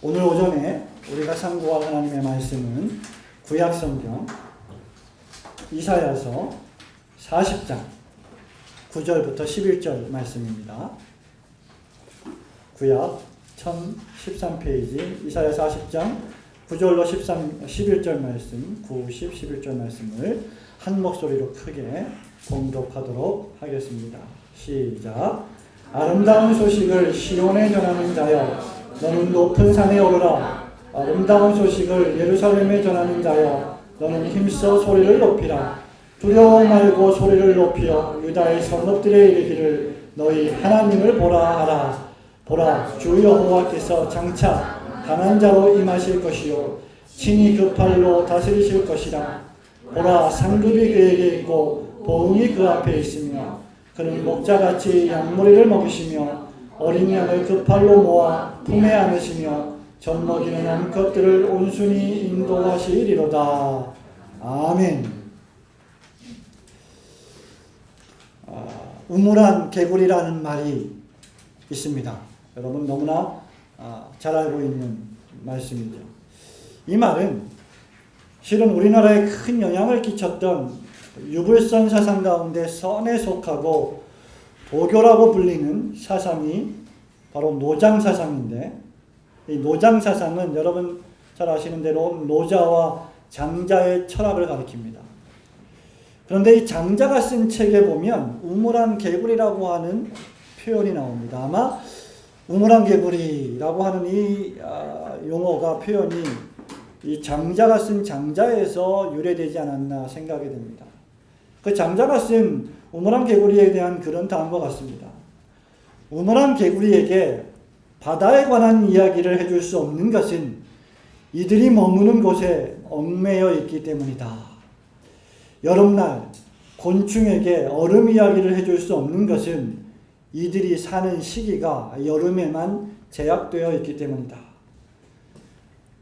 오늘 오전에 우리가 상고할 하나님의 말씀은 구약성경 이사야서 40장 9절부터 11절 말씀입니다. 구약 1013페이지 이사야 40장 9절로 11절 말씀, 9, 10, 11절 말씀을 한 목소리로 크게 봉독하도록 하겠습니다. 시작. 아름다운 소식을 시온에 전하는 자여, 너는 높은 산에 오르라. 아름다운 소식을 예루살렘에 전하는 자여, 너는 힘써 소리를 높이라. 두려워 말고 소리를 높여 유다의 성읍들에 이르기를 너희 하나님을 보라 하라. 보라, 주 여호와께서 장차 강한 자로 임하실 것이요 친히 그 팔로 다스리실 것이라. 보라, 상급이 그에게 있고 보응이 그 앞에 있으며 그는 목자같이 양머리를 먹으시며 어린 양을 그 팔로 모아 품에 안으시며 젖먹이는 암컷들을 온순히 인도하시리로다. 아멘. 우물안 개구리라는 말이 있습니다. 여러분 너무나 잘 알고 있는 말씀이죠. 이 말은 실은 우리나라에 큰 영향을 끼쳤던 유불선 사상 가운데 선에 속하고 도교라고 불리는 사상이 바로 노장사상인데, 이 노장사상은 여러분 잘 아시는 대로 노자와 장자의 철학을 가리킵니다. 그런데 이 장자가 쓴 책에 보면 우물안 개구리라고 하는 표현이 나옵니다. 아마 우물안 개구리라고 하는 이 용어가, 표현이 이 장자가 쓴 장자에서 유래되지 않았나 생각이 됩니다. 그 장자가 쓴 우물안 개구리에 대한 글은 다음과 같습니다. 우물안 개구리에게 바다에 관한 이야기를 해줄 수 없는 것은 이들이 머무는 곳에 얽매여 있기 때문이다. 여름날 곤충에게 얼음 이야기를 해줄 수 없는 것은 이들이 사는 시기가 여름에만 제약되어 있기 때문이다.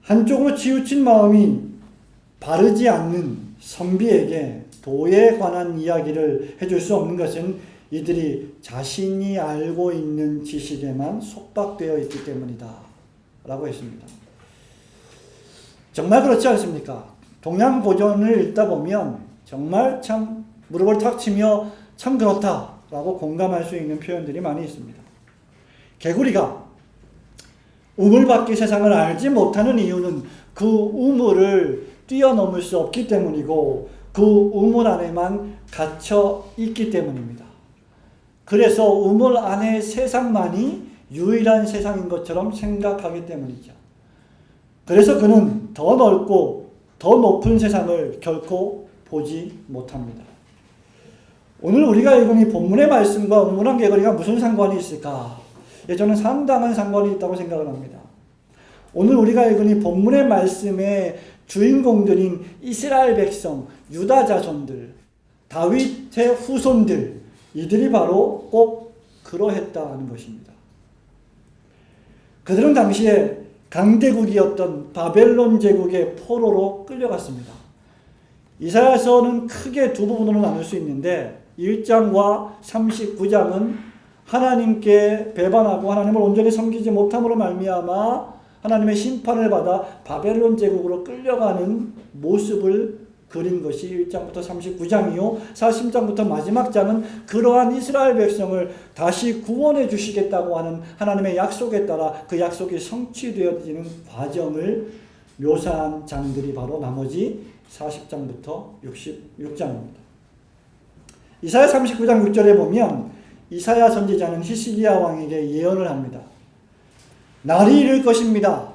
한쪽으로 치우친 마음이 바르지 않는 선비에게 도에 관한 이야기를 해줄 수 없는 것은 이들이 자신이 알고 있는 지식에만 속박되어 있기 때문이다 라고 했습니다. 정말 그렇지 않습니까? 동양고전을 읽다 보면 정말 참 무릎을 탁 치며 참 그렇다 라고 공감할 수 있는 표현들이 많이 있습니다. 개구리가 우물 밖의 세상을 알지 못하는 이유는 그 우물을 뛰어넘을 수 없기 때문이고 그 우물 안에만 갇혀 있기 때문입니다. 그래서 우물 안의 세상만이 유일한 세상인 것처럼 생각하기 때문이죠. 그래서 그는 더 넓고 더 높은 세상을 결코 보지 못합니다. 오늘 우리가 읽은 이 본문의 말씀과 우물안 개구리가 무슨 상관이 있을까? 저는 상당한 상관이 있다고 생각을 합니다. 오늘 우리가 읽은 이 본문의 말씀의 주인공들인 이스라엘 백성, 유다 자손들, 다윗의 후손들, 이들이 바로 꼭 그러했다는 것입니다. 그들은 당시에 강대국이었던 바벨론 제국의 포로로 끌려갔습니다. 이사야서는 크게 두 부분으로 나눌 수 있는데 1장과 39장은 하나님께 배반하고 하나님을 온전히 섬기지 못함으로 말미암아 하나님의 심판을 받아 바벨론 제국으로 끌려가는 모습을 그린 것이 1장부터 39장이요. 40장부터 마지막 장은 그러한 이스라엘 백성을 다시 구원해 주시겠다고 하는 하나님의 약속에 따라 그 약속이 성취되어지는 과정을 묘사한 장들이 바로 나머지 40장부터 66장입니다. 이사야 39장 6절에 보면 이사야 선지자는 히스기야 왕에게 예언을 합니다. 날이 이를 것입니다.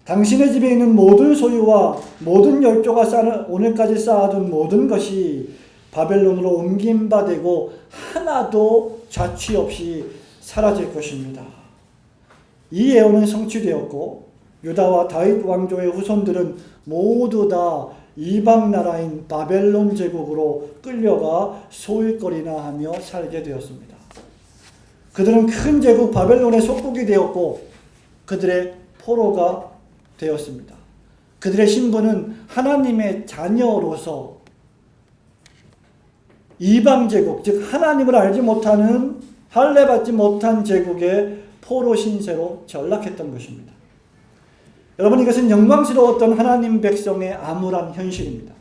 당신의 집에 있는 모든 소유와 모든 열조가 오늘까지 쌓아둔 모든 것이 바벨론으로 옮김바되고 하나도 자취 없이 사라질 것입니다. 이 예언은 성취되었고 유다와 다윗 왕조의 후손들은 모두 다 이방 나라인 바벨론 제국으로 끌려가 소일거리나 하며 살게 되었습니다. 그들은 큰 제국 바벨론의 속국이 되었고 그들의 포로가 되었습니다. 그들의 신분은 하나님의 자녀로서 이방 제국, 즉 하나님을 알지 못하는 할례받지 못한 제국의 포로 신세로 전락했던 것입니다. 여러분, 이것은 영광스러웠던 하나님 백성의 암울한 현실입니다.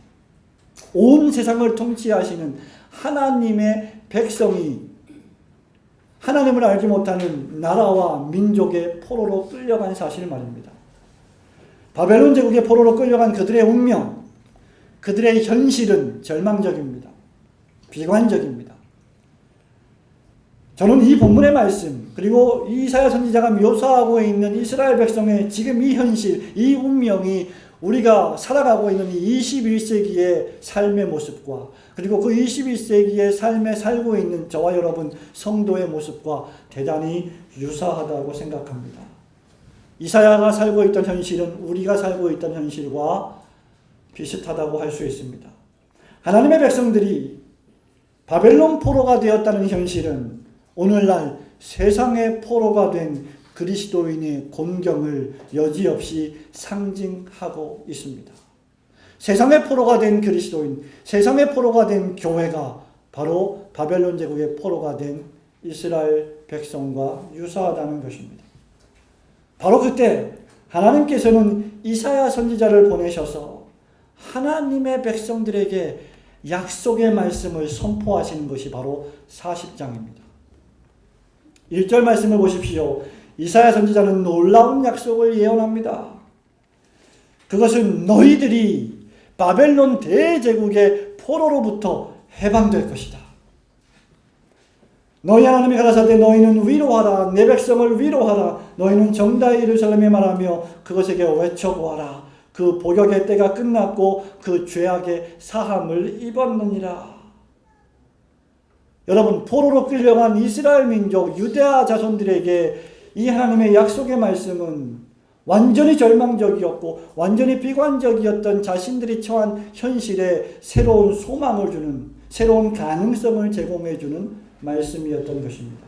온 세상을 통치하시는 하나님의 백성이 하나님을 알지 못하는 나라와 민족의 포로로 끌려간 사실 말입니다. 바벨론 제국의 포로로 끌려간 그들의 운명, 그들의 현실은 절망적입니다. 비관적입니다. 저는 이 본문의 말씀, 그리고 이사야 선지자가 묘사하고 있는 이스라엘 백성의 지금 이 현실, 이 운명이 우리가 살아가고 있는 이 21세기의 삶의 모습과, 그리고 그 21세기의 삶에 살고 있는 저와 여러분 성도의 모습과 대단히 유사하다고 생각합니다. 이사야가 살고 있던 현실은 우리가 살고 있던 현실과 비슷하다고 할 수 있습니다. 하나님의 백성들이 바벨론 포로가 되었다는 현실은 오늘날 세상의 포로가 된 그리스도인의 곤경을 여지없이 상징하고 있습니다. 세상의 포로가 된 그리스도인, 세상의 포로가 된 교회가 바로 바벨론 제국의 포로가 된 이스라엘 백성과 유사하다는 것입니다. 바로 그때 하나님께서는 이사야 선지자를 보내셔서 하나님의 백성들에게 약속의 말씀을 선포하시는 것이 바로 40장입니다. 1절 말씀을 보십시오. 이사야 선지자는 놀라운 약속을 예언합니다. 그것은 너희들이 바벨론 대제국의 포로로부터 해방될 것이다. 너희 하나님이 가라사대 너희는 위로하라. 내 백성을 위로하라. 너희는 정다이 예루살렘에 말하며 그것에게 외쳐보아라. 그 복역의 때가 끝났고 그 죄악의 사함을 입었느니라. 여러분, 포로로 끌려간 이스라엘 민족 유대아 자손들에게 이 하나님의 약속의 말씀은 완전히 절망적이었고 완전히 비관적이었던 자신들이 처한 현실에 새로운 소망을 주는, 새로운 가능성을 제공해 주는 말씀이었던 것입니다.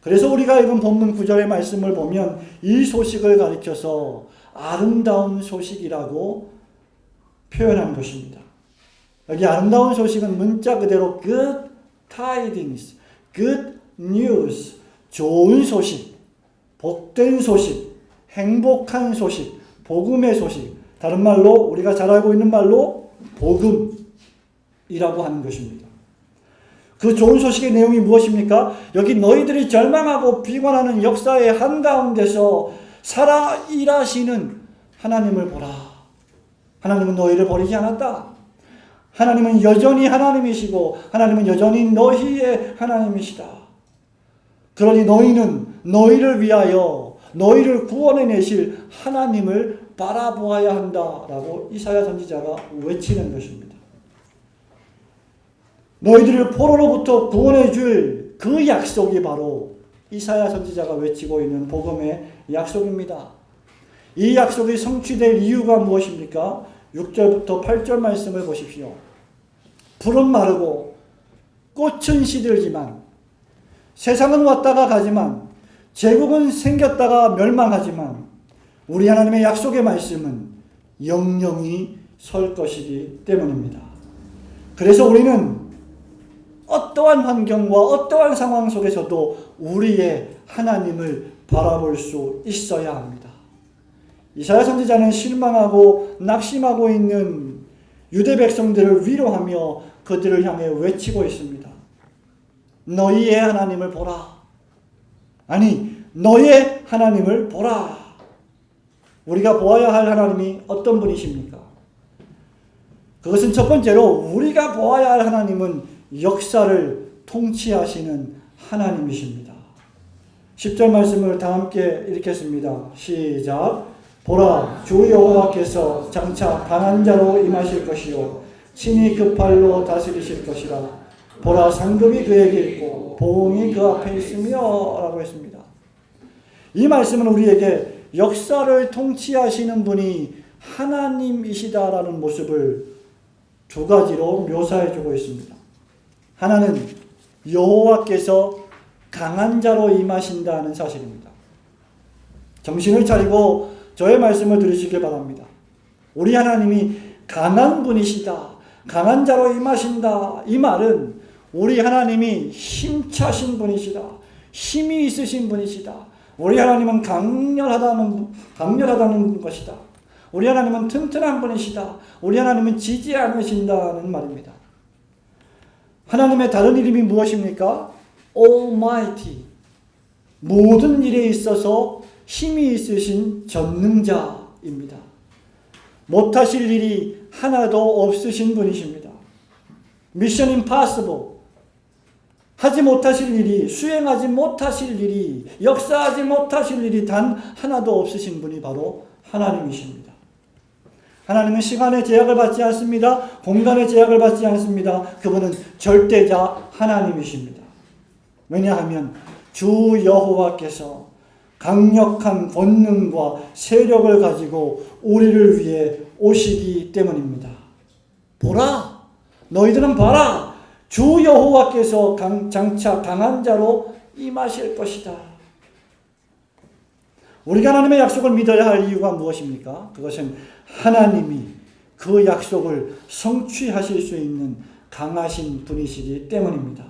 그래서 우리가 읽은 본문 9절의 말씀을 보면 이 소식을 가리켜서 아름다운 소식이라고 표현한 것입니다. 여기 아름다운 소식은 문자 그대로 good tidings, good news, 좋은 소식, 복된 소식, 행복한 소식, 복음의 소식, 다른 말로 우리가 잘 알고 있는 말로 복음이라고 하는 것입니다. 그 좋은 소식의 내용이 무엇입니까? 여기 너희들이 절망하고 비관하는 역사의 한가운데서 살아 일하시는 하나님을 보라. 하나님은 너희를 버리지 않았다. 하나님은 여전히 하나님이시고 하나님은 여전히 너희의 하나님이시다. 그러니 너희는 너희를 위하여 너희를 구원해내실 하나님을 바라보아야 한다라고 이사야 선지자가 외치는 것입니다. 너희들을 포로로부터 구원해줄 그 약속이 바로 이사야 선지자가 외치고 있는 복음의 약속입니다. 이 약속이 성취될 이유가 무엇입니까? 6절부터 8절 말씀을 보십시오. 풀은 마르고 꽃은 시들지만 세상은 왔다가 가지만 제국은 생겼다가 멸망하지만 우리 하나님의 약속의 말씀은 영영이 설 것이기 때문입니다. 그래서 우리는 어떠한 환경과 어떠한 상황 속에서도 우리의 하나님을 바라볼 수 있어야 합니다. 이사야 선지자는 실망하고 낙심하고 있는 유대 백성들을 위로하며 그들을 향해 외치고 있습니다. 너희의 하나님을 보라. 아니, 너의 하나님을 보라. 우리가 보아야 할 하나님이 어떤 분이십니까? 그것은 첫 번째로 우리가 보아야 할 하나님은 역사를 통치하시는 하나님이십니다. 10절 말씀을 다 함께 읽겠습니다. 시작. 보라, 주 여호와께서 장차 강한 자로 임하실 것이요 친히 그 팔로 다스리실 것이라. 보라, 상급이 그에게 있고 보응이 그 앞에 있으며 라고 했습니다. 이 말씀은 우리에게 역사를 통치하시는 분이 하나님이시다라는 모습을 두 가지로 묘사해주고 있습니다. 하나는 여호와께서 강한 자로 임하신다는 사실입니다. 정신을 차리고 저의 말씀을 들으시길 바랍니다. 우리 하나님이 강한 분이시다, 강한 자로 임하신다. 이 말은 우리 하나님이 힘차신 분이시다, 힘이 있으신 분이시다, 우리 하나님은 강렬하다는 것이다. 우리 하나님은 튼튼한 분이시다. 우리 하나님은 지지 않으신다는 말입니다. 하나님의 다른 이름이 무엇입니까? Almighty. 모든 일에 있어서 힘이 있으신 전능자입니다. 못하실 일이 하나도 없으신 분이십니다. Mission Impossible. 하지 못하실 일이, 수행하지 못하실 일이, 역사하지 못하실 일이 단 하나도 없으신 분이 바로 하나님이십니다. 하나님은 시간의 제약을 받지 않습니다. 공간의 제약을 받지 않습니다. 그분은 절대자 하나님이십니다. 왜냐하면 주 여호와께서 강력한 권능과 세력을 가지고 우리를 위해 오시기 때문입니다. 보라! 너희들은 봐라! 주 여호와께서 장차 강한 자로 임하실 것이다. 우리가 하나님의 약속을 믿어야 할 이유가 무엇입니까? 그것은 하나님이 그 약속을 성취하실 수 있는 강하신 분이시기 때문입니다.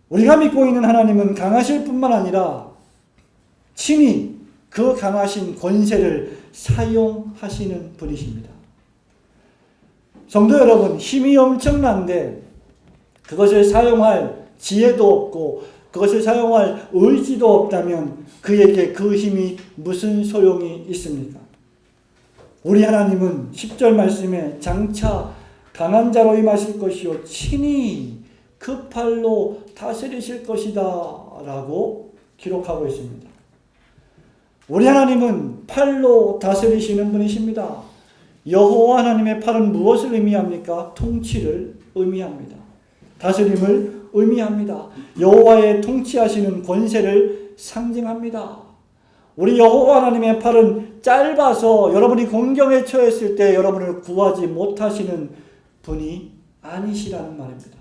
우리가 믿고 있는 하나님은 강하실 뿐만 아니라 친히 그 강하신 권세를 사용하시는 분이십니다. 성도 여러분, 힘이 엄청난데 그것을 사용할 지혜도 없고 그것을 사용할 의지도 없다면 그에게 그 힘이 무슨 소용이 있습니까? 우리 하나님은 10절 말씀에 장차 강한 자로 임하실 것이요 친히 그 팔로 다스리실 것이다 라고 기록하고 있습니다. 우리 하나님은 팔로 다스리시는 분이십니다. 여호와 하나님의 팔은 무엇을 의미합니까? 통치를 의미합니다. 다스림을 의미합니다. 여호와의 통치하시는 권세를 상징합니다. 우리 여호와 하나님의 팔은 짧아서 여러분이 공경에 처했을 때 여러분을 구하지 못하시는 분이 아니시라는 말입니다.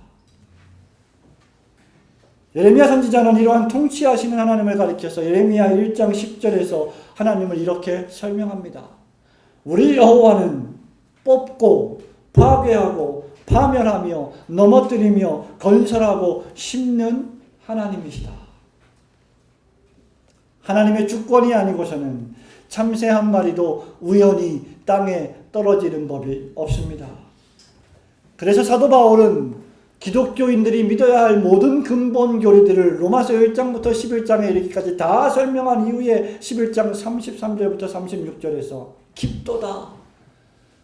예레미야 선지자는 이러한 통치하시는 하나님을 가리켜서 예레미야 1장 10절에서 하나님을 이렇게 설명합니다. 우리 여호와는 뽑고 파괴하고 파멸하며 넘어뜨리며 건설하고 심는 하나님이시다. 하나님의 주권이 아니고서는 참새 한 마리도 우연히 땅에 떨어지는 법이 없습니다. 그래서 사도 바울은 기독교인들이 믿어야 할 모든 근본 교리들을 로마서 1장부터 11장에 이르기까지 다 설명한 이후에 11장 33절부터 36절에서 깊도다.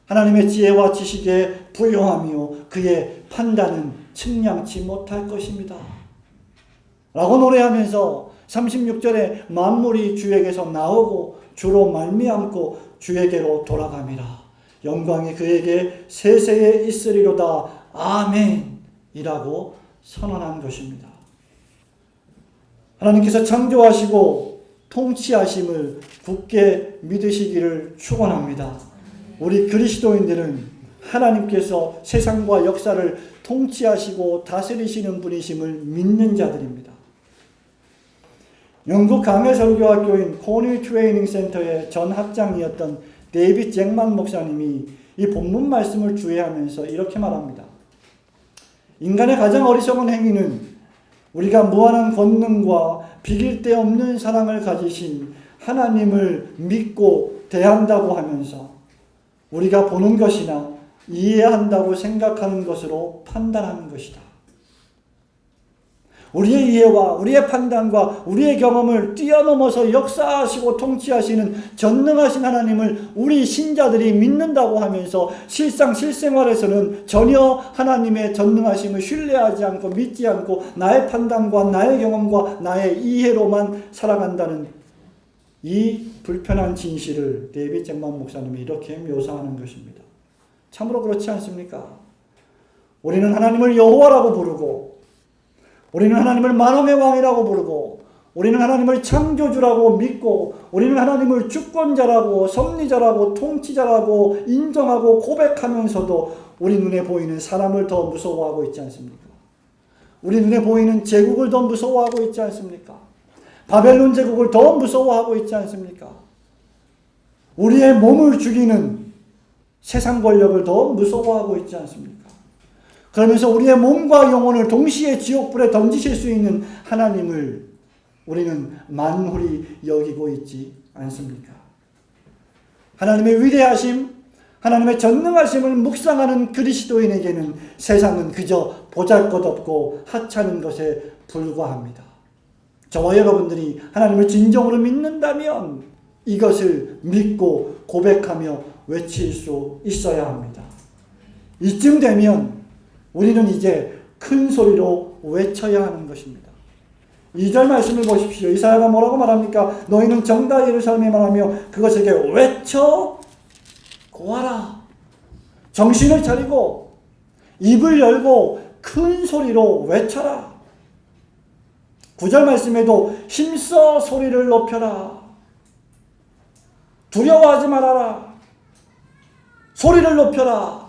하나님의 지혜와 지식에 부요하며 그의 판단은 측량치 못할 것입니다. 라고 노래하면서 36절에 만물이 주에게서 나오고 주로 말미암고 주에게로 돌아갑니다. 영광이 그에게 세세에 있으리로다. 아멘 이라고 선언한 것입니다. 하나님께서 창조하시고 통치하심을 굳게 믿으시기를 축원합니다. 우리 그리스도인들은 하나님께서 세상과 역사를 통치하시고 다스리시는 분이심을 믿는 자들입니다. 영국 강해 설교학교인 코닐 트레이닝 센터의 전 학장이었던 데이빗 잭만 목사님이 이 본문 말씀을 주의하면서 이렇게 말합니다. 인간의 가장 어리석은 행위는 우리가 무한한 권능과 비길 데 없는 사랑을 가지신 하나님을 믿고 대한다고 하면서 우리가 보는 것이나 이해한다고 생각하는 것으로 판단하는 것이다. 우리의 이해와 우리의 판단과 우리의 경험을 뛰어넘어서 역사하시고 통치하시는 전능하신 하나님을 우리 신자들이 믿는다고 하면서 실생활에서는 전혀 하나님의 전능하심을 신뢰하지 않고 믿지 않고 나의 판단과 나의 경험과 나의 이해로만 살아간다는 이 불편한 진실을 데이빗 잭만 목사님이 이렇게 묘사하는 것입니다. 참으로 그렇지 않습니까? 우리는 하나님을 여호와라고 부르고 우리는 하나님을 만왕의 왕이라고 부르고 우리는 하나님을 창조주라고 믿고 우리는 하나님을 주권자라고 섭리자라고 통치자라고 인정하고 고백하면서도 우리 눈에 보이는 사람을 더 무서워하고 있지 않습니까? 우리 눈에 보이는 제국을 더 무서워하고 있지 않습니까? 바벨론 제국을 더 무서워하고 있지 않습니까? 우리의 몸을 죽이는 세상 권력을 더 무서워하고 있지 않습니까? 그러면서 우리의 몸과 영혼을 동시에 지옥불에 던지실 수 있는 하나님을 우리는 만홀히 여기고 있지 않습니까? 하나님의 위대하심, 하나님의 전능하심을 묵상하는 그리스도인에게는 세상은 그저 보잘것없고 하찮은 것에 불과합니다. 저와 여러분들이 하나님을 진정으로 믿는다면 이것을 믿고 고백하며 외칠 수 있어야 합니다. 이쯤 되면 우리는 이제 큰 소리로 외쳐야 하는 것입니다. 2절 말씀을 보십시오. 이사야가 뭐라고 말합니까? 너희는 정다 예루살렘에 말하며 그것에게 외쳐 고하라. 정신을 차리고 입을 열고 큰 소리로 외쳐라. 9절 말씀에도 힘써 소리를 높여라. 두려워하지 말아라. 소리를 높여라.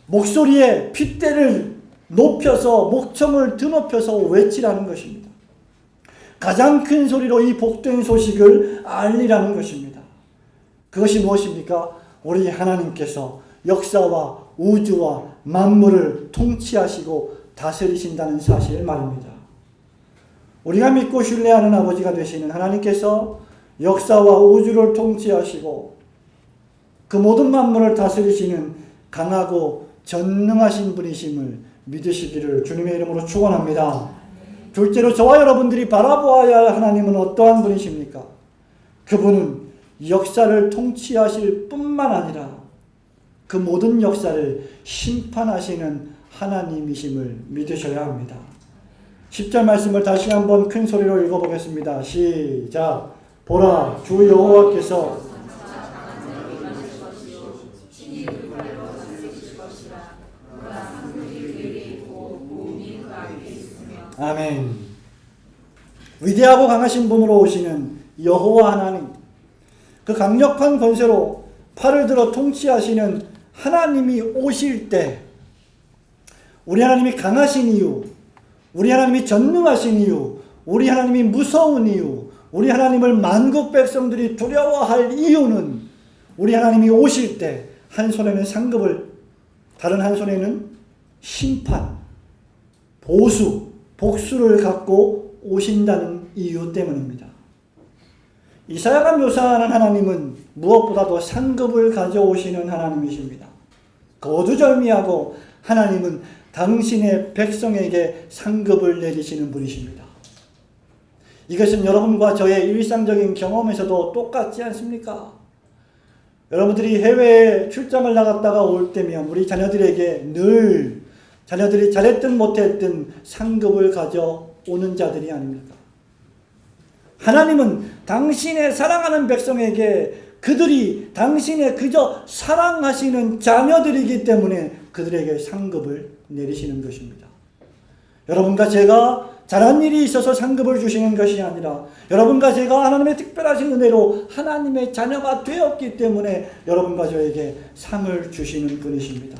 목소리에 핏대를 높여서 목청을 드높여서 외치라는 것입니다. 가장 큰 소리로 이 복된 소식을 알리라는 것입니다. 그것이 무엇입니까? 우리 하나님께서 역사와 우주와 만물을 통치하시고 다스리신다는 사실 말입니다. 우리가 믿고 신뢰하는 아버지가 되시는 하나님께서 역사와 우주를 통치하시고 그 모든 만물을 다스리시는 강하고 전능하신 분이심을 믿으시기를 주님의 이름으로 축원합니다. 둘째로 저와 여러분들이 바라보아야 할 하나님은 어떠한 분이십니까? 그분은 역사를 통치하실 뿐만 아니라 그 모든 역사를 심판하시는 하나님이심을 믿으셔야 합니다. 10절 말씀을 다시 한번 큰 소리로 읽어보겠습니다. 시작. 보라, 주 여호와께서 아멘. 위대하고 강하신 분으로 오시는 여호와 하나님, 그 강력한 권세로 팔을 들어 통치하시는 하나님이 오실 때 우리 하나님이 강하신 이유, 우리 하나님이 전능하신 이유, 우리 하나님이 무서운 이유, 우리 하나님을 만국 백성들이 두려워할 이유는 우리 하나님이 오실 때 한 손에는 상급을, 다른 한 손에는 심판, 보수, 복수를 갖고 오신다는 이유 때문입니다. 이사야가 묘사하는 하나님은 무엇보다도 상급을 가져오시는 하나님이십니다. 거두절미하고 하나님은 당신의 백성에게 상급을 내리시는 분이십니다. 이것은 여러분과 저의 일상적인 경험에서도 똑같지 않습니까? 여러분들이 해외에 출장을 나갔다가 올 때면 우리 자녀들에게 늘 자녀들이 잘했든 못했든 상급을 가져오는 자들이 아닙니까? 하나님은 당신의 사랑하는 백성에게 그들이 당신의 그저 사랑하시는 자녀들이기 때문에 그들에게 상급을 내리시는 것입니다. 여러분과 제가 잘한 일이 있어서 상급을 주시는 것이 아니라 여러분과 제가 하나님의 특별하신 은혜로 하나님의 자녀가 되었기 때문에 여러분과 저에게 상을 주시는 분이십니다.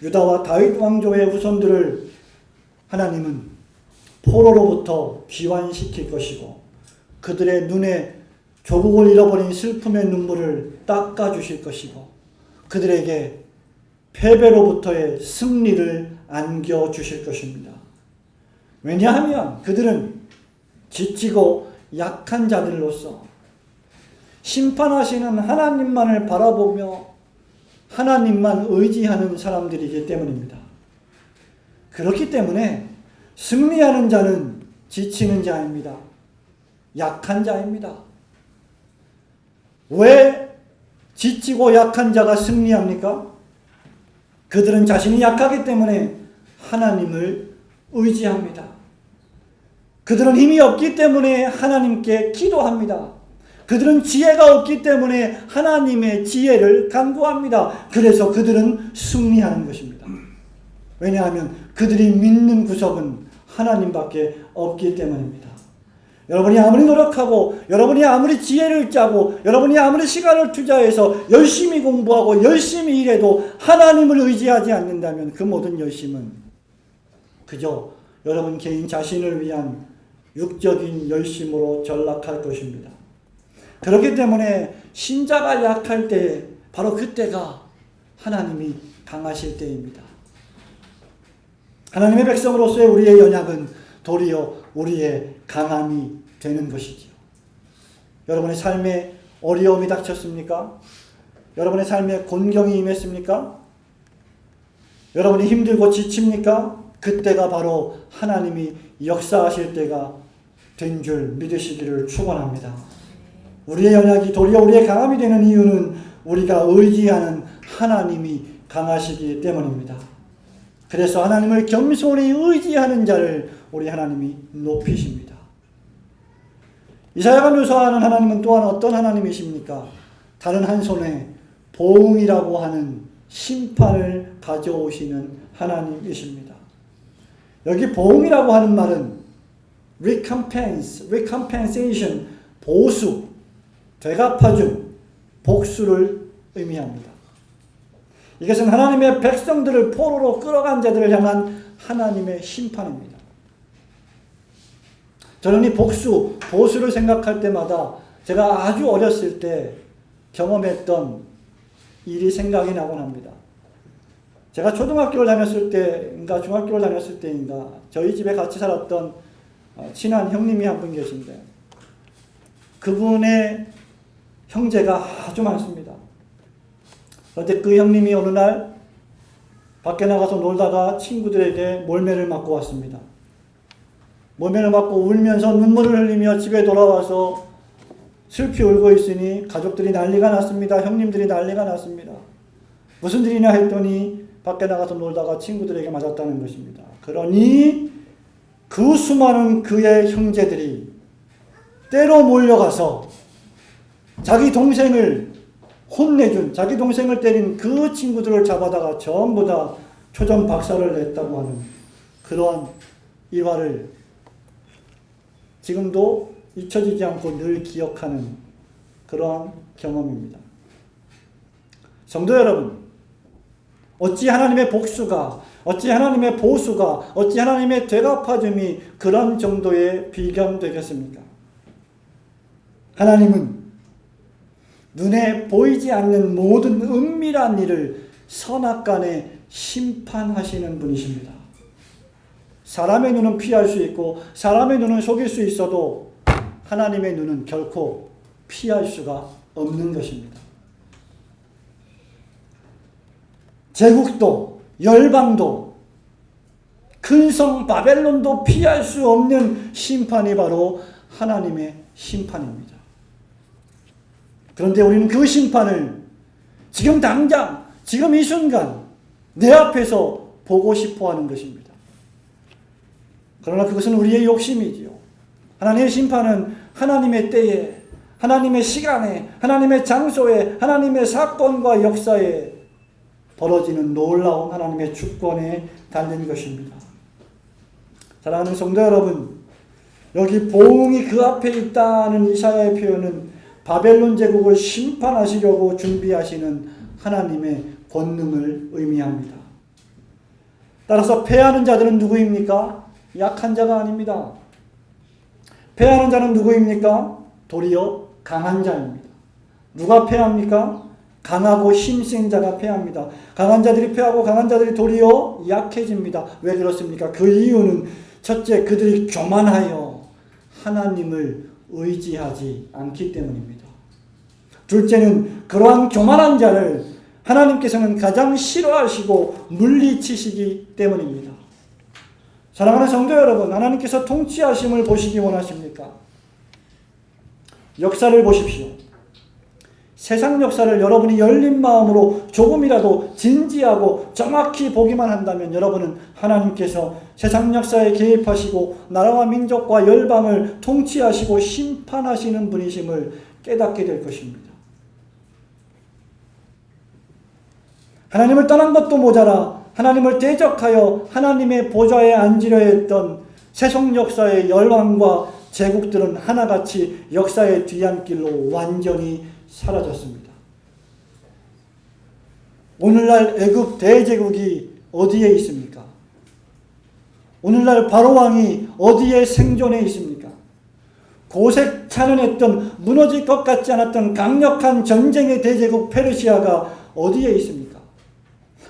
유다와 다윗 왕조의 후손들을 하나님은 포로로부터 귀환시킬 것이고 그들의 눈에 조국을 잃어버린 슬픔의 눈물을 닦아주실 것이고 그들에게 패배로부터의 승리를 안겨주실 것입니다. 왜냐하면 그들은 지치고 약한 자들로서 심판하시는 하나님만을 바라보며 하나님만 의지하는 사람들이기 때문입니다. 그렇기 때문에 승리하는 자는 지치는 자입니다. 약한 자입니다. 왜 지치고 약한 자가 승리합니까? 그들은 자신이 약하기 때문에 하나님을 의지합니다. 그들은 힘이 없기 때문에 하나님께 기도합니다. 그들은 지혜가 없기 때문에 하나님의 지혜를 간구합니다. 그래서 그들은 승리하는 것입니다. 왜냐하면 그들이 믿는 구석은 하나님밖에 없기 때문입니다. 여러분이 아무리 노력하고 여러분이 아무리 지혜를 짜고 여러분이 아무리 시간을 투자해서 열심히 공부하고 열심히 일해도 하나님을 의지하지 않는다면 그 모든 열심은 그저 여러분 개인 자신을 위한 육적인 열심으로 전락할 것입니다. 그렇기 때문에 신자가 약할 때 바로 그때가 하나님이 강하실 때입니다. 하나님의 백성으로서의 우리의 연약은 도리어 우리의 강함이 되는 것이지요. 여러분의 삶에 어려움이 닥쳤습니까? 여러분의 삶에 곤경이 임했습니까? 여러분이 힘들고 지칩니까? 그때가 바로 하나님이 역사하실 때가 된 줄 믿으시기를 축원합니다. 우리의 연약이 도리어 우리의 강함이 되는 이유는 우리가 의지하는 하나님이 강하시기 때문입니다. 그래서 하나님을 겸손히 의지하는 자를 우리 하나님이 높이십니다. 이사야가 묘사하는 하나님은 또한 어떤 하나님이십니까? 다른 한 손에 보응이라고 하는 심판을 가져오시는 하나님이십니다. 여기 보응이라고 하는 말은 recompensation, 보수, 되갚아줌, 복수를 의미합니다. 이것은 하나님의 백성들을 포로로 끌어간 자들을 향한 하나님의 심판입니다. 저는 이 보수를 생각할 때마다 제가 아주 어렸을 때 경험했던 일이 생각이 나곤 합니다. 제가 초등학교를 다녔을 때인가 중학교를 다녔을 때인가 저희 집에 같이 살았던 친한 형님이 한 분 계신데 그분의 형제가 아주 많습니다. 그런데 그 형님이 어느 날 밖에 나가서 놀다가 친구들에게 몰매를 맞고 왔습니다. 몰매를 맞고 울면서 눈물을 흘리며 집에 돌아와서 슬피 울고 있으니 가족들이 난리가 났습니다. 형님들이 난리가 났습니다. 무슨 일이냐 했더니 밖에 나가서 놀다가 친구들에게 맞았다는 것입니다. 그러니 그 수많은 그의 형제들이 때로 몰려가서 자기 동생을 혼내준, 자기 동생을 때린 그 친구들을 잡아다가 전부 다 초전 박살을 냈다고 하는 그러한 일화를 지금도 잊혀지지 않고 늘 기억하는 그러한 경험입니다. 성도 여러분, 어찌 하나님의 복수가, 어찌 하나님의 보수가, 어찌 하나님의 되갚아줌이 그런 정도의 비견되겠습니까? 하나님은 눈에 보이지 않는 모든 은밀한 일을 선악간에 심판하시는 분이십니다. 사람의 눈은 피할 수 있고 사람의 눈은 속일 수 있어도 하나님의 눈은 결코 피할 수가 없는 것입니다. 제국도 열방도 큰 성 바벨론도 피할 수 없는 심판이 바로 하나님의 심판입니다. 그런데 우리는 그 심판을 지금 당장, 지금 이 순간 내 앞에서 보고 싶어 하는 것입니다. 그러나 그것은 우리의 욕심이지요. 하나님의 심판은 하나님의 때에, 하나님의 시간에, 하나님의 장소에, 하나님의 사건과 역사에 벌어지는 놀라운 하나님의 주권에 달린 것입니다. 사랑하는 성도 여러분, 여기 보응이 그 앞에 있다는 이사야의 표현은 바벨론 제국을 심판하시려고 준비하시는 하나님의 권능을 의미합니다. 따라서 패하는 자들은 누구입니까? 약한 자가 아닙니다. 패하는 자는 누구입니까? 도리어 강한 자입니다. 누가 패합니까? 강하고 힘센 자가 패합니다. 강한 자들이 패하고 강한 자들이 도리어 약해집니다. 왜 그렇습니까? 그 이유는 첫째, 그들이 교만하여 하나님을 의지하지 않기 때문입니다. 둘째는 그러한 교만한 자를 하나님께서는 가장 싫어하시고 물리치시기 때문입니다. 사랑하는 성도 여러분, 하나님께서 통치하심을 보시기 원하십니까? 역사를 보십시오. 세상 역사를 여러분이 열린 마음으로 조금이라도 진지하고 정확히 보기만 한다면 여러분은 하나님께서 세상 역사에 개입하시고 나라와 민족과 열방을 통치하시고 심판하시는 분이심을 깨닫게 될 것입니다. 하나님을 떠난 것도 모자라 하나님을 대적하여 하나님의 보좌에 앉으려 했던 세속 역사의 열왕과 제국들은 하나같이 역사의 뒤안길로 완전히 사라졌습니다. 오늘날 애굽 대제국이 어디에 있습니까? 오늘날 바로왕이 어디에 생존해 있습니까? 고색 찬원했던 무너질 것 같지 않았던 강력한 전쟁의 대제국 페르시아가 어디에 있습니까?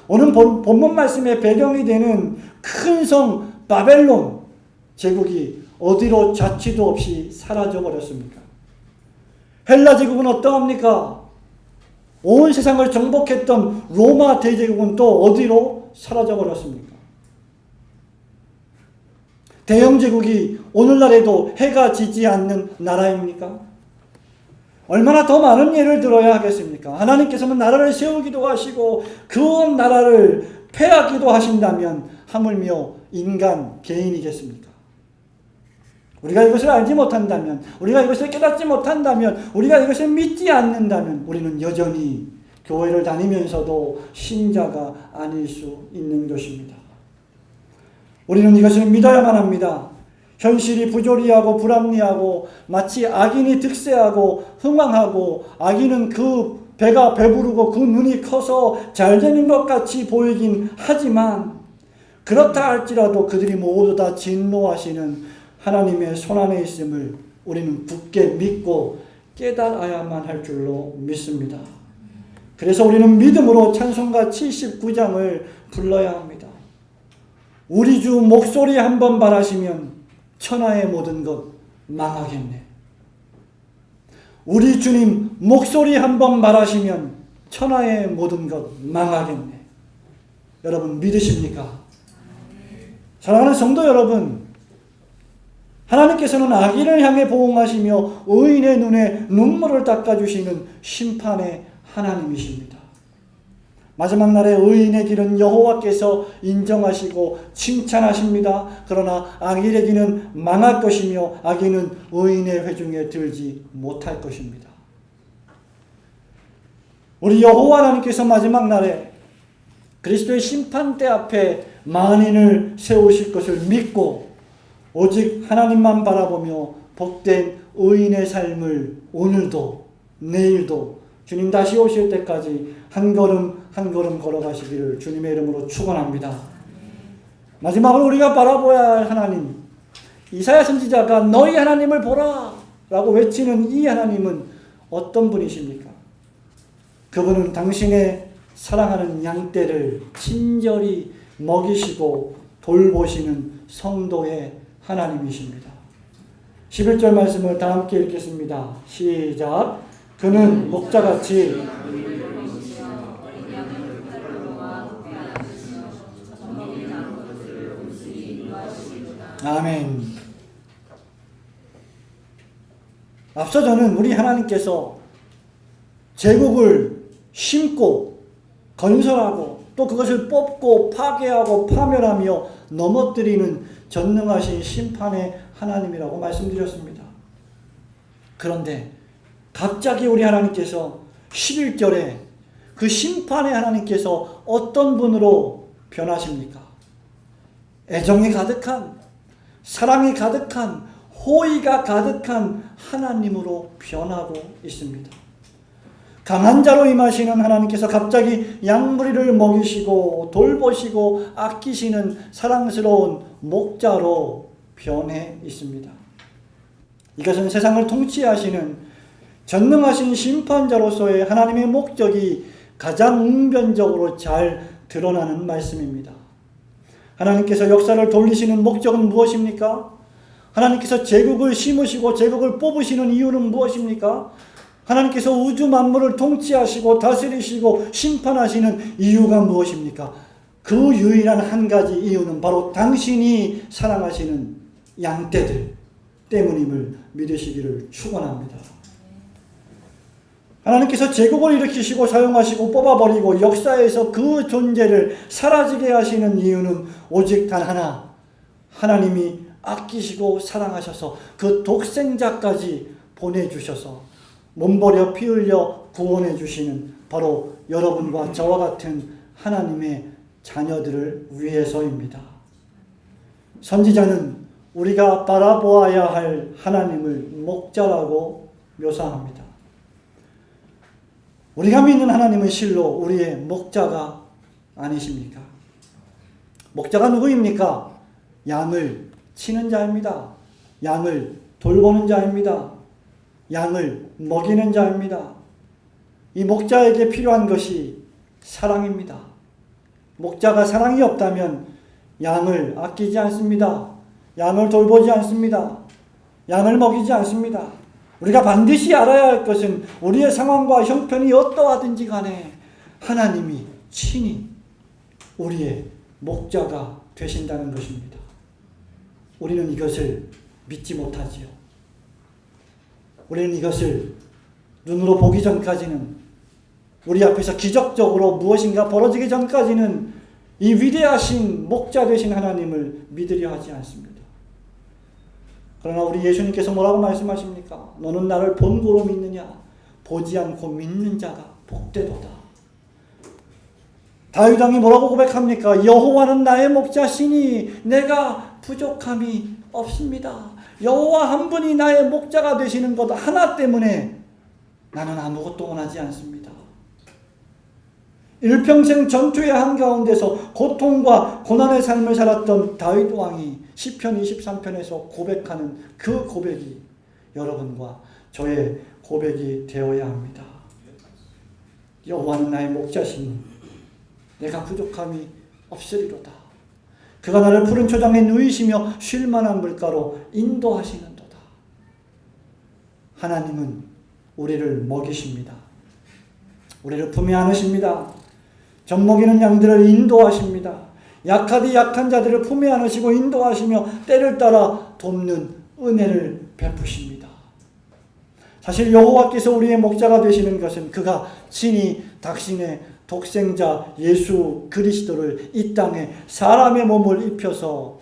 오늘 본문 말씀의 배경이 되는 큰 성 바벨론 제국이 어디로 자취도 없이 사라져 버렸습니까? 헬라 제국은 어떠합니까? 온 세상을 정복했던 로마 대제국은 또 어디로 사라져 버렸습니까? 대영 제국이 오늘날에도 해가 지지 않는 나라입니까? 얼마나 더 많은 예를 들어야 하겠습니까? 하나님께서는 나라를 세우기도 하시고 그 나라를 폐하기도 하신다면 하물며 인간 개인이겠습니까? 우리가 이것을 알지 못한다면, 우리가 이것을 깨닫지 못한다면, 우리가 이것을 믿지 않는다면 우리는 여전히 교회를 다니면서도 신자가 아닐 수 있는 것입니다. 우리는 이것을 믿어야만 합니다. 현실이 부조리하고 불합리하고 마치 악인이 득세하고 흥왕하고 악인은 그 배가 배부르고 그 눈이 커서 잘되는 것 같이 보이긴 하지만 그렇다 할지라도 그들이 모두 다 진노하시는 하나님의 손안에 있음을 우리는 굳게 믿고 깨달아야만 할 줄로 믿습니다. 그래서 우리는 믿음으로 찬송가 79장을 불러야 합니다. 우리 주 목소리 한번 바라시면 천하의 모든 것 망하겠네. 우리 주님 목소리 한번 바라시면 천하의 모든 것 망하겠네. 여러분 믿으십니까? 사랑하는 성도 여러분, 하나님께서는 악인을 향해 보응하시며 의인의 눈에 눈물을 닦아주시는 심판의 하나님이십니다. 마지막 날에 의인의 길은 여호와께서 인정하시고 칭찬하십니다. 그러나 악인의 길은 망할 것이며 악인은 의인의 회중에 들지 못할 것입니다. 우리 여호와 하나님께서 마지막 날에 그리스도의 심판대 앞에 만인을 세우실 것을 믿고 오직 하나님만 바라보며 복된 의인의 삶을 오늘도 내일도 주님 다시 오실 때까지 한 걸음 한 걸음 걸어가시기를 주님의 이름으로 축원합니다. 마지막으로 우리가 바라보아야 할 하나님, 이사야 선지자가 너희 하나님을 보라 라고 외치는 이 하나님은 어떤 분이십니까? 그분은 당신의 사랑하는 양떼를 친절히 먹이시고 돌보시는 성도의 하나님이십니다. 11절 말씀을 다 함께 읽겠습니다. 시작. 그는 목자같이 아멘. 앞서 저는 우리 하나님께서 제국을 심고 건설하고 또 그것을 뽑고 파괴하고 파멸하며 넘어뜨리는 전능하신 심판의 하나님이라고 말씀드렸습니다. 그런데 갑자기 우리 하나님께서 11절에 그 심판의 하나님께서 어떤 분으로 변하십니까? 애정이 가득한, 사랑이 가득한, 호의가 가득한 하나님으로 변하고 있습니다. 강한 자로 임하시는 하나님께서 갑자기 양무리를 먹이시고 돌보시고 아끼시는 사랑스러운 목자로 변해 있습니다. 이것은 세상을 통치하시는 전능하신 심판자로서의 하나님의 목적이 가장 웅변적으로 잘 드러나는 말씀입니다. 하나님께서 역사를 돌리시는 목적은 무엇입니까? 하나님께서 제국을 심으시고 제국을 뽑으시는 이유는 무엇입니까? 하나님께서 우주 만물을 통치하시고 다스리시고 심판하시는 이유가 무엇입니까? 그 유일한 한 가지 이유는 바로 당신이 사랑하시는 양떼들 때문임을 믿으시기를 축원합니다. 하나님께서 제국을 일으키시고 사용하시고 뽑아버리고 역사에서 그 존재를 사라지게 하시는 이유는 오직 단 하나, 하나님이 아끼시고 사랑하셔서 그 독생자까지 보내주셔서 몸버려 피 흘려 구원해 주시는 바로 여러분과 저와 같은 하나님의 자녀들을 위해서입니다. 선지자는 우리가 바라보아야 할 하나님을 목자라고 묘사합니다. 우리가 믿는 하나님은 실로 우리의 목자가 아니십니까? 목자가 누구입니까? 양을 치는 자입니다. 양을 돌보는 자입니다. 양을 먹이는 자입니다. 이 목자에게 필요한 것이 사랑입니다. 목자가 사랑이 없다면 양을 아끼지 않습니다. 양을 돌보지 않습니다. 양을 먹이지 않습니다. 우리가 반드시 알아야 할 것은 우리의 상황과 형편이 어떠하든지 간에 하나님이 친히 우리의 목자가 되신다는 것입니다. 우리는 이것을 믿지 못하지요. 우리는 이것을 눈으로 보기 전까지는, 우리 앞에서 기적적으로 무엇인가 벌어지기 전까지는 이 위대하신 목자 되신 하나님을 믿으려 하지 않습니다. 그러나 우리 예수님께서 뭐라고 말씀하십니까? 너는 나를 본고로 믿느냐? 보지 않고 믿는 자가 복되도다. 다윗 왕이 뭐라고 고백합니까? 여호와는 나의 목자시니 내가 부족함이 없습니다. 여호와 한 분이 나의 목자가 되시는 것 하나 때문에 나는 아무것도 원하지 않습니다. 일평생 전투의 한가운데서 고통과 고난의 삶을 살았던 다윗 왕이 시편 23편에서 고백하는 그 고백이 여러분과 저의 고백이 되어야 합니다. 여호와는 나의 목자시니 내가 부족함이 없으리로다. 그가 나를 푸른 초장에 누이시며 쉴 만한 물가로 인도하시는도다. 하나님은 우리를 먹이십니다. 우리를 품에 안으십니다. 젖먹이는 양들을 인도하십니다. 약하디 약한 자들을 품에 안으시고 인도하시며 때를 따라 돕는 은혜를 베푸십니다. 사실 여호와께서 우리의 목자가 되시는 것은 그가 친히 당신의 독생자 예수 그리스도를 이 땅에 사람의 몸을 입혀서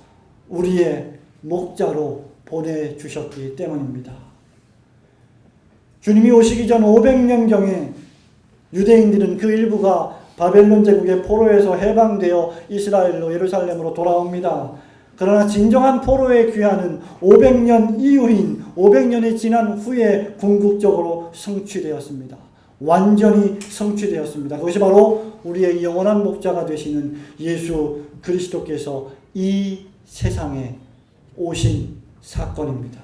우리의 목자로 보내주셨기 때문입니다. 주님이 오시기 전 500년경에 유대인들은 그 일부가 바벨론 제국의 포로에서 해방되어 이스라엘로 예루살렘으로 돌아옵니다. 그러나 진정한 포로의 귀환은 500년 이후인 500년이 지난 후에 궁극적으로 성취되었습니다. 완전히 성취되었습니다. 그것이 바로 우리의 영원한 목자가 되시는 예수 그리스도께서 이 세상에 오신 사건입니다.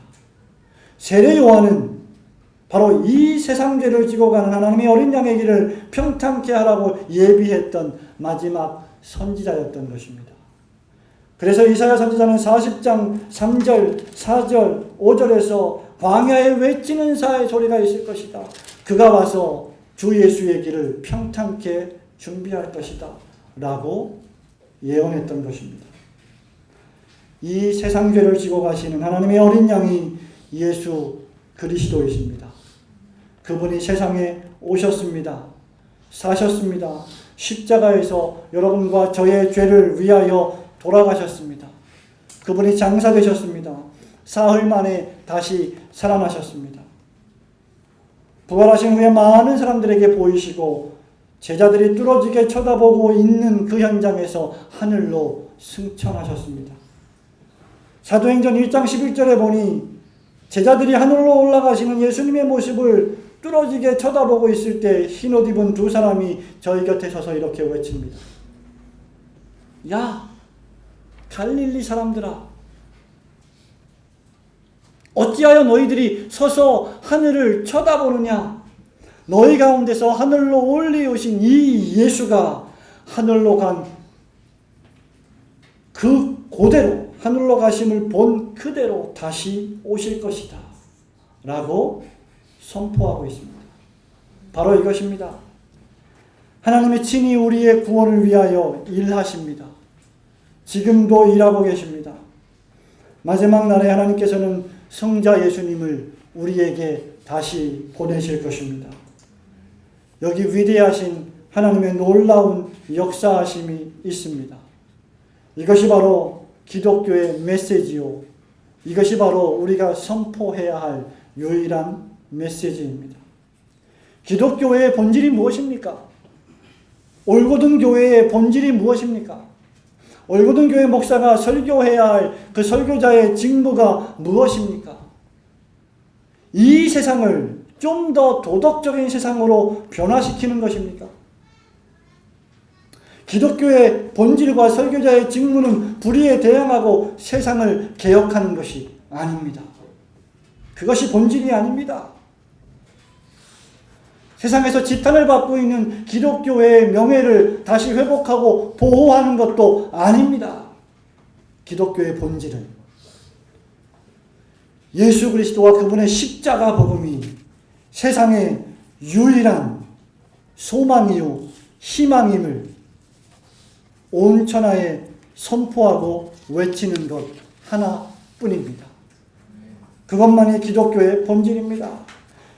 세례 요한은 바로 이 세상 죄를 지고 가는 하나님의 어린 양의 길을 평탄케 하라고 예비했던 마지막 선지자였던 것입니다. 그래서 이사야 선지자는 40장 3절, 4절, 5절에서 광야에 외치는 사의 소리가 있을 것이다. 그가 와서 주 예수의 길을 평탄케 준비할 것이다. 라고 예언했던 것입니다. 이 세상 죄를 지고 가시는 하나님의 어린 양이 예수 그리스도이십니다. 그분이 세상에 오셨습니다. 사셨습니다. 십자가에서 여러분과 저의 죄를 위하여 돌아가셨습니다. 그분이 장사되셨습니다. 사흘 만에 다시 살아나셨습니다. 부활하신 후에 많은 사람들에게 보이시고 제자들이 뚫어지게 쳐다보고 있는 그 현장에서 하늘로 승천하셨습니다. 사도행전 1장 11절에 보니 제자들이 하늘로 올라가시는 예수님의 모습을 뚫어지게 쳐다보고 있을 때 흰옷 입은 두 사람이 저희 곁에 서서 이렇게 외칩니다. 야, 갈릴리 사람들아, 어찌하여 너희들이 서서 하늘을 쳐다보느냐? 너희 가운데서 하늘로 올리우신 이 예수가 하늘로 간 그 고대로, 하늘로 가심을 본 그대로 다시 오실 것이다. 라고 선포하고 있습니다. 바로 이것입니다. 하나님이 친히 우리의 구원을 위하여 일하십니다. 지금도 일하고 계십니다. 마지막 날에 하나님께서는 성자 예수님을 우리에게 다시 보내실 것입니다. 여기 위대하신 하나님의 놀라운 역사하심이 있습니다. 이것이 바로 기독교의 메시지요. 이것이 바로 우리가 선포해야 할 유일한 메시지입니다. 기독교의 본질이 무엇입니까? 올고든 교회의 본질이 무엇입니까? 올고든 교회 목사가 설교해야 할 그 설교자의 직무가 무엇입니까? 이 세상을 좀 더 도덕적인 세상으로 변화시키는 것입니까? 기독교의 본질과 설교자의 직무는 불의에 대항하고 세상을 개혁하는 것이 아닙니다. 그것이 본질이 아닙니다. 세상에서 지탄을 받고 있는 기독교의 명예를 다시 회복하고 보호하는 것도 아닙니다. 기독교의 본질은 예수 그리스도와 그분의 십자가 복음이 세상의 유일한 소망이요 희망임을 온 천하에 선포하고 외치는 것 하나뿐입니다. 그것만이 기독교의 본질입니다.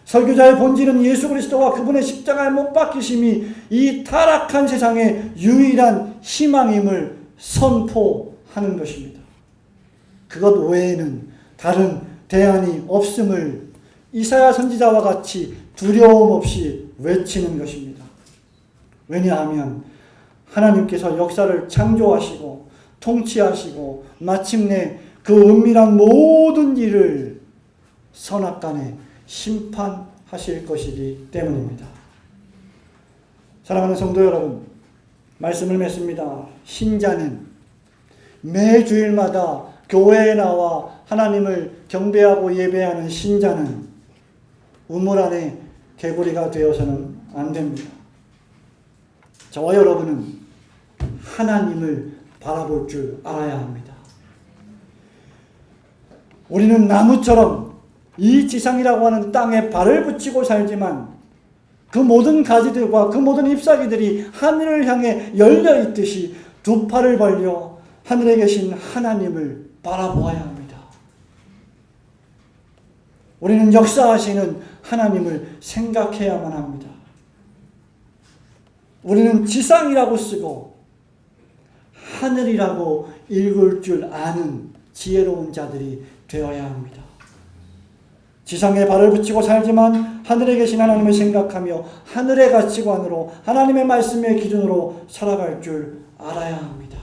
설교자의 본질은 예수 그리스도와 그분의 십자가에 못 박히심이 이 타락한 세상의 유일한 희망임을 선포하는 것입니다. 그것 외에는 다른 대안이 없음을 이사야 선지자와 같이 두려움 없이 외치는 것입니다. 왜냐하면 하나님께서 역사를 창조하시고 통치하시고 마침내 그 은밀한 모든 일을 선악간에 심판하실 것이기 때문입니다. 사랑하는 성도 여러분, 말씀을 맺습니다. 신자는 매 주일마다 교회에 나와 하나님을 경배하고 예배하는 신자는 우물 안에 개구리가 되어서는 안 됩니다. 저와 여러분은 하나님을 바라볼 줄 알아야 합니다. 우리는 나무처럼 이 지상이라고 하는 땅에 발을 붙이고 살지만 그 모든 가지들과 그 모든 잎사귀들이 하늘을 향해 열려 있듯이 두 팔을 벌려 하늘에 계신 하나님을 바라보아야 합니다. 우리는 역사하시는 하나님을 생각해야만 합니다. 우리는 지상이라고 쓰고 하늘이라고 읽을 줄 아는 지혜로운 자들이 되어야 합니다. 지상에 발을 붙이고 살지만 하늘에 계신 하나님을 생각하며 하늘의 가치관으로 하나님의 말씀의 기준으로 살아갈 줄 알아야 합니다.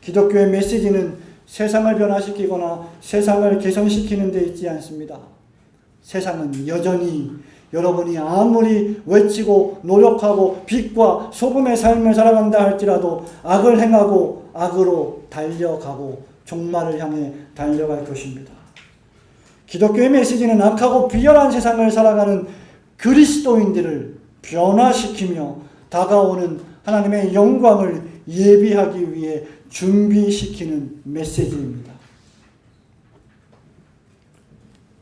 기독교의 메시지는 세상을 변화시키거나 세상을 개선시키는 데 있지 않습니다. 세상은 여전히 여러분이 아무리 외치고 노력하고 빛과 소금의 삶을 살아간다 할지라도 악을 행하고 악으로 달려가고 종말을 향해 달려갈 것입니다. 기독교의 메시지는 악하고 비열한 세상을 살아가는 그리스도인들을 변화시키며 다가오는 하나님의 영광을 예비하기 위해 준비시키는 메시지입니다.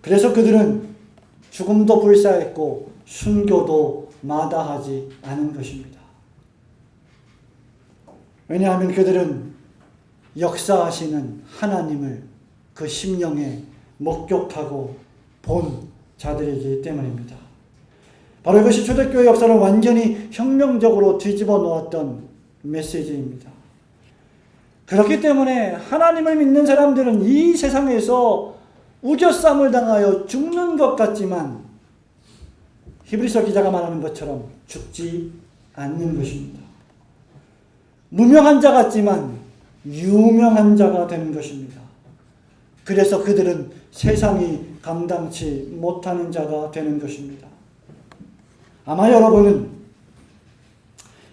그래서 그들은 죽음도 불사했고 순교도 마다하지 않은 것입니다. 왜냐하면 그들은 역사하시는 하나님을 그 심령에 목격하고 본 자들이기 때문입니다. 바로 이것이 초대교회 역사를 완전히 혁명적으로 뒤집어 놓았던 메시지입니다. 그렇기 때문에 하나님을 믿는 사람들은 이 세상에서 우겨쌈을 당하여 죽는 것 같지만 히브리서 기자가 말하는 것처럼 죽지 않는 것입니다. 무명한 자 같지만 유명한 자가 되는 것입니다. 그래서 그들은 세상이 감당치 못하는 자가 되는 것입니다. 아마 여러분은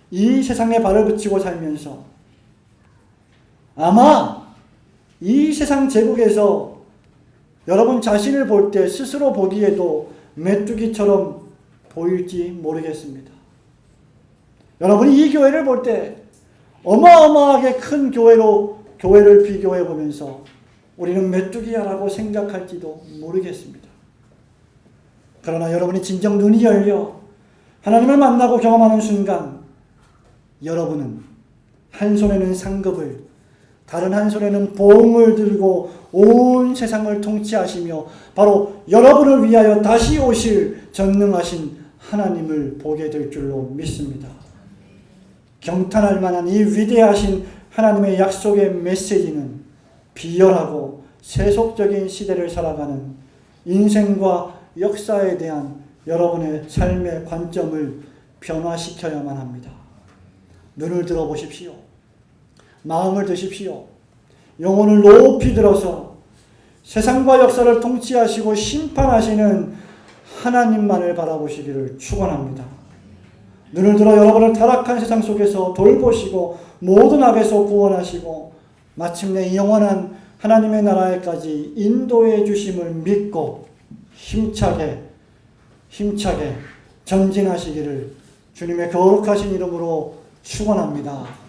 이 세상에 발을 붙이고 살면서 아마 이 세상 제국에서 여러분 자신을 볼 때 스스로 보기에도 메뚜기처럼 보일지 모르겠습니다. 여러분이 이 교회를 볼 때 어마어마하게 큰 교회를 비교해 보면서 우리는 메뚜기야라고 생각할지도 모르겠습니다. 그러나 여러분이 진정 눈이 열려 하나님을 만나고 경험하는 순간 여러분은 한 손에는 상급을 다른 한 손에는 봉을 들고 온 세상을 통치하시며 바로 여러분을 위하여 다시 오실 전능하신 하나님을 보게 될 줄로 믿습니다. 경탄할 만한 이 위대하신 하나님의 약속의 메시지는 비열하고 세속적인 시대를 살아가는 인생과 역사에 대한 여러분의 삶의 관점을 변화시켜야만 합니다. 눈을 들어보십시오. 마음을 드십시오. 영혼을 높이 들어서 세상과 역사를 통치하시고 심판하시는 하나님만을 바라보시기를 축원합니다. 눈을 들어 여러분을 타락한 세상 속에서 돌보시고 모든 악에서 구원하시고 마침내 영원한 하나님의 나라에까지 인도해 주심을 믿고 힘차게 전진하시기를 주님의 거룩하신 이름으로 축원합니다.